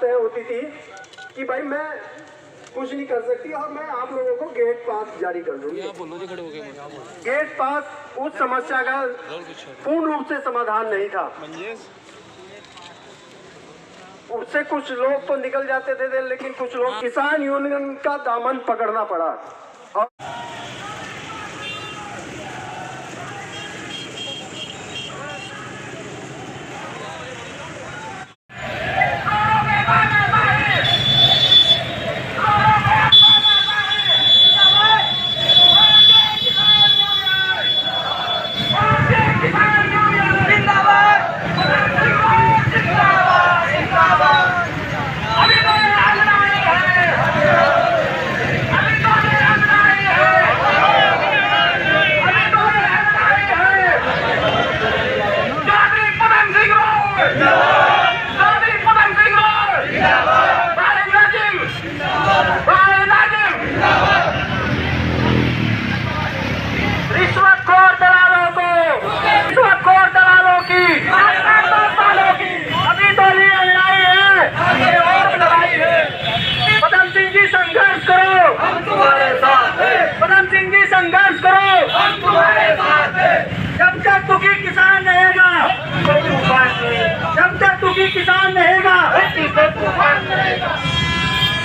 तय होती थी कि भाई मैं कुछ नहीं कर सकती और मैं आप लोगों को गेट पास जारी कर दूंगी। गेट पास उस समस्या का पूर्ण रूप से समाधान नहीं था। उससे कुछ लोग तो निकल जाते थे, लेकिन कुछ लोग किसान यूनियन का दामन पकड़ना पड़ा। और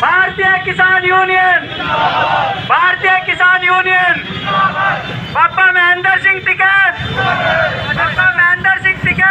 भारतीय किसान यूनियन, भारतीय किसान यूनियन, बाबा महेंद्र सिंह टिकैत, बाबा महेंद्र सिंह टिकैत।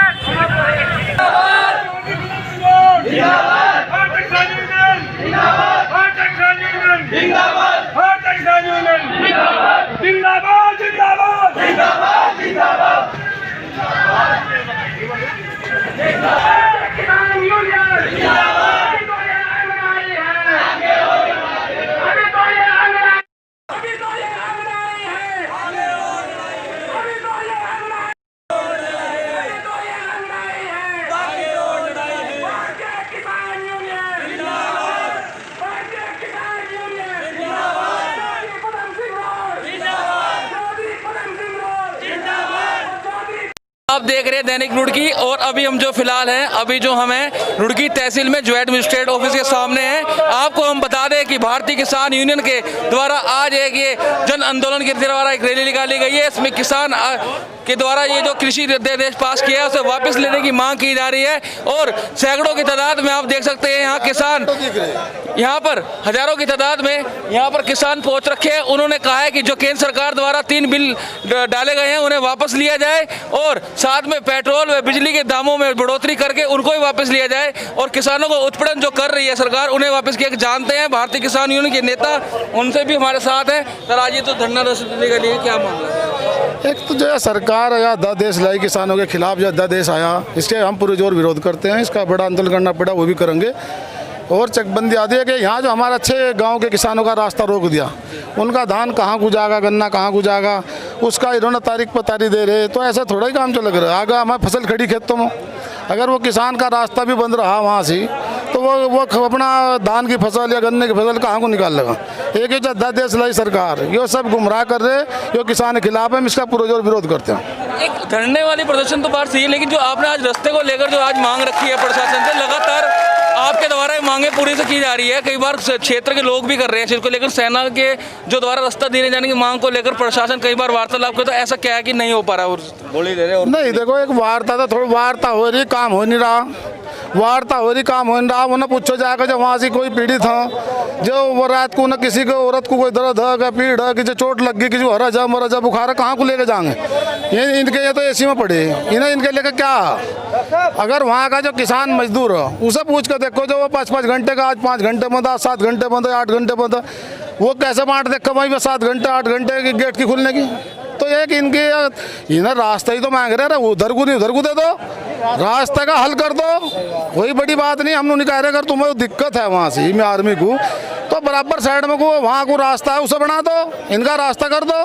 आप देख रहे हैं दैनिक रुड़की। और अभी हम जो फिलहाल हैं, अभी जो हमें रुड़की तहसील में ज्वाइंट मजिस्ट्रेट ऑफिस के सामने हैं। आपको हम बता दें कि भारतीय किसान यूनियन के द्वारा आज एक ये जन आंदोलन के द्वारा एक रैली निकाली गई है। इसमें किसान के द्वारा ये जो कृषि अध्यादेश पास किया है उसे वापस लेने की मांग की जा रही है। और सैकड़ों की तादाद में आप देख सकते हैं यहाँ किसान, यहाँ पर हजारों की तादाद में यहाँ पर किसान पहुँच रखे हैं। उन्होंने कहा है कि जो केंद्र सरकार द्वारा 3 बिल डाले गए हैं उन्हें वापस लिया जाए और साथ में पेट्रोल व बिजली के दामों में बढ़ोतरी करके उनको ही वापस लिया जाए। और किसानों को उत्पीड़न जो कर रही है सरकार उन्हें वापस किया जानते हैं। भारतीय किसान यूनियन के नेता उनसे भी हमारे साथ हैं। सर आज ये तो धरना देने के लिए क्या मामला है? एक तो जो है सरकार या अध्यादेश लाई किसानों के खिलाफ जो अध्यादेश आया इसके हम पूरे जोर विरोध करते हैं। इसका बड़ा आंदोलन करना पड़ा, वो भी करेंगे। और चकबंदी आती है कि यहाँ जो हमारे अच्छे गांव के किसानों का रास्ता रोक दिया, उनका धान कहाँ को जाएगा, गन्ना कहाँ को जाएगा, उसका इन्होंने तारीख पर तारीख दे रहे। तो ऐसा थोड़ा ही काम चल रहा है। आगे हमारी फसल खड़ी खेतों में, अगर वो किसान का रास्ता भी बंद रहा वहाँ से तो वो अपना धान की फसल या गन्ने की फसल कहाँ को निकाल लेगा। एक ही जो अध्यादेश लाई सरकार, ये सब गुमराह कर रहे, जो किसान के खिलाफ है, हम इसका पूरा जोर विरोध करते हैं। एक धरने वाली प्रदर्शन तो बात सही है, लेकिन जो आपने आज रास्ते को लेकर जो आज मांग रखी है प्रशासन से, लगातार आपके द्वारा मांगे पूरी से की जा रही है। कई बार क्षेत्र के लोग भी कर रहे हैं इसको लेकर, सेना के जो द्वारा रास्ता दिए जाने की मांग को लेकर प्रशासन कई बार वार्तालाप करता है। ऐसा क्या है कि नहीं हो पा रहा है? बोली दे रहे और नहीं, देखो एक वार्ता तो थोड़ी वार्ता हो रही, काम हो नहीं रहा। वार्ता हो रही, काम हो नहीं रहा। वो ना पूछो जाकर जब वहाँ से कोई पीड़ित था, जो वो रात को ना किसी को औरत को कोई दर्द है, पीड़ है, किसी चोट लग गई, किसी को हरा जा मरा जा बुखार है, कहाँ को लेके जाएंगे? ये इनके ये तो एसी में पड़े, इन्हें इनके लेकर क्या? अगर वहाँ का जो किसान मजदूर है उसे पूछ कर देखो, जो वो 5-5 घंटे का आज 5 घंटे बंद, 7 घंटे बंद, 8 घंटे बंद, वो कैसे बांट देखो वहीं पे 7 घंटे 8 घंटे की गेट की खुलने की। तो एक इनके इन्हें रास्ता ही तो मांग रहे हैं, उधर को नहीं उधर को दे दो, रास्ते का हल कर दो, कोई बड़ी बात नहीं। हम नहीं कह रहे अगर तुम्हें दिक्कत है वहाँ से में आर्मी को, तो बराबर साइड में को वहाँ को रास्ता है उसे बना दो, इनका रास्ता कर दो।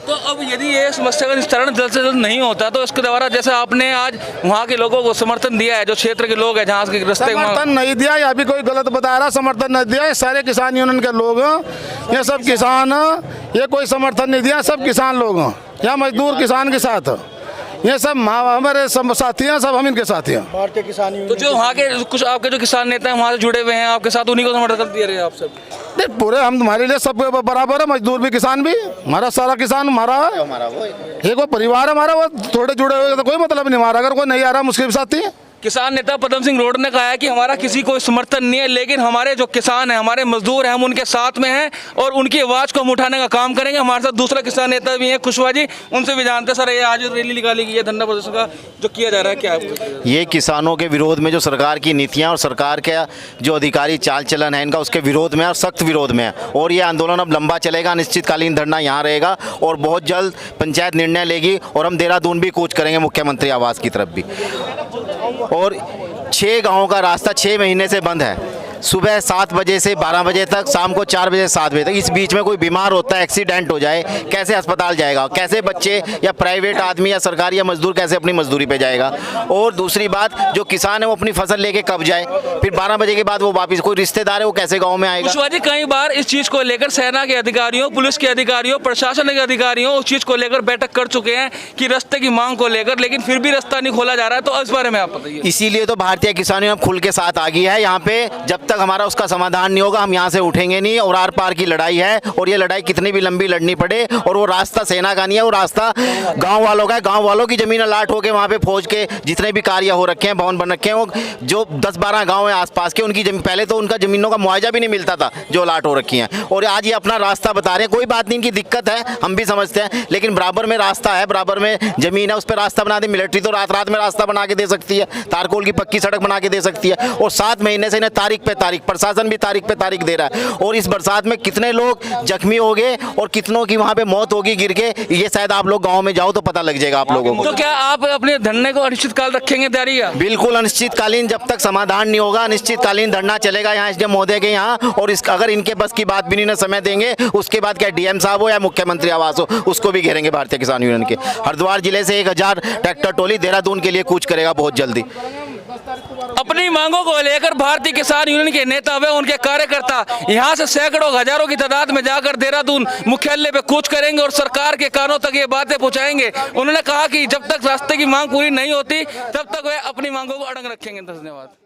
तो अब यदि ये समस्या का निस्तारण जल्द से जल्द नहीं होता तो इसके द्वारा जैसे आपने आज वहाँ के लोगों को समर्थन दिया है, जो क्षेत्र के लोग हैं जहाँ के रास्ते, समर्थन नहीं दिया या भी कोई गलत बता रहा, समर्थन नहीं दिया। सारे किसान यूनियन के लोग हैं, ये सब किसान, ये कोई समर्थन नहीं दिया, सब किसान लोग हैं, यहाँ मजदूर किसान के साथ। ये सब हमारे सब साथी हैं, सब हम इनके साथी हैं। भारतीय किसान यूनियन तो जो वहाँ के कुछ आपके जो किसान नेता हैं वहाँ से जुड़े हुए हैं आपके साथ, उन्हीं को समर्थन दे रहे हैं आप सब? नहीं, पूरे हम तुम्हारे लिए सब बराबर है, मजदूर भी किसान भी, हमारा सारा किसान हमारा है, एक वो परिवार है हमारा, वो थोड़े जुड़े हुए तो कोई मतलब नहीं हमारा, अगर कोई नहीं आ रहा मुश्किल साथी है। किसान नेता पदम सिंह रोड ने कहा है कि हमारा किसी को समर्थन नहीं है, लेकिन हमारे जो किसान हैं, हमारे मजदूर हैं, हम उनके साथ में हैं और उनकी आवाज़ को हम उठाने का काम करेंगे। हमारे साथ दूसरा किसान नेता भी हैं खुशवा जी, उनसे भी जानते हैं। सर, ये आज रैली निकाली गई है, धरना प्रदर्शन का जो किया जा रहा है, क्या है? ये किसानों के विरोध में जो सरकार की नीतियां और सरकार के जो अधिकारी चाल चलन है इनका, उसके विरोध में और सख्त विरोध में है। और ये आंदोलन अब लंबा चलेगा, अनिश्चितकालीन धरना यहाँ रहेगा और बहुत जल्द पंचायत निर्णय लेगी और हम देहरादून भी कूच करेंगे मुख्यमंत्री आवास की तरफ भी। और 6 गाँवों का रास्ता 6 महीने से बंद है, सुबह 7 बजे से 12 बजे तक, शाम को 4 बजे से 7 बजे तक। इस बीच में कोई बीमार होता है, एक्सीडेंट हो जाए, कैसे अस्पताल जाएगा, कैसे बच्चे या प्राइवेट आदमी या सरकारी या मजदूर कैसे अपनी मजदूरी पे जाएगा। और दूसरी बात, जो किसान है वो अपनी फसल लेके कब जाए, फिर 12 बजे के बाद वो वापस, कोई रिश्तेदार है वो कैसे गाँव में आएगा। खुशवा जी, कई बार इस चीज़ को लेकर सेना के अधिकारियों, पुलिस के अधिकारियों, प्रशासन के अधिकारियों उस चीज़ को लेकर बैठक कर चुके हैं कि रास्ते की मांग को लेकर, लेकिन फिर भी रास्ता नहीं खोला जा रहा है। तो इस बारे में आप बताइए। इसीलिए तो भारतीय किसान यूनियन खुल के साथ आ गई है यहाँ पे। जब तक हमारा उसका समाधान नहीं होगा हम यहाँ से उठेंगे नहीं। और आर पार की लड़ाई है और ये लड़ाई कितनी भी लंबी लड़नी पड़े। और वो रास्ता सेना का नहीं है, वो रास्ता गांव वालों का है। गांव वालों की जमीन अलाट हो के वहाँ पे फौज के जितने भी कार्य हो रखे हैं, भवन बन रखे हैं, वो जो 10-12 गाँव हैं आसपास के, उनकी जमीन, पहले तो उनका जमीनों का मुआवजा भी नहीं मिलता था जो अलाट हो रखी हैं, और आज ये अपना रास्ता बता रहे हैं। कोई बात नहीं, इनकी दिक्कत है, हम भी समझते हैं, लेकिन बराबर में रास्ता है, बराबर में जमीन है, उस पर रास्ता बना दे। मिलिट्री तो रात रात में रास्ता बना के दे सकती है, तारकोल की पक्की सड़क बना के दे सकती है। और 7 महीने से इन्हें तारीख पे तारीख, प्रशासन भी तारीख पे तारीख दे रहा है। और इस बरसात में कितने लोग जख्मी हो गए और कितनों की वहाँ पे मौत होगी गिर के, ये शायद आप लोग गाँव में जाओ तो पता लग जाएगा आप लोगों को। तो क्या आप अपने धरने को अनिश्चितकाल रखेंगे तैयारी का? बिल्कुल अनिश्चितकालीन, जब तक समाधान नहीं होगा अनिश्चितकालीन धरना चलेगा यहाँ एसडीएम महोदय के यहाँ। और अगर इनके बस की बात भी नहीं समय देंगे, उसके बाद क्या डीएम साहब हो या मुख्यमंत्री आवास हो, उसको भी घेरेंगे भारतीय किसान यूनियन के। हरिद्वार जिले से 1000 ट्रैक्टर टोली देहरादून के लिए कूच करेगा बहुत जल्दी। अपनी मांगों को लेकर भारतीय किसान यूनियन के नेता व उनके कार्यकर्ता यहाँ से सैकड़ों हजारों की तादाद में जाकर देहरादून मुख्यालय पे कूच करेंगे और सरकार के कानों तक ये बातें पहुंचाएंगे। उन्होंने कहा कि जब तक रास्ते की मांग पूरी नहीं होती तब तक वे अपनी मांगों को अड़ंग रखेंगे। धन्यवाद।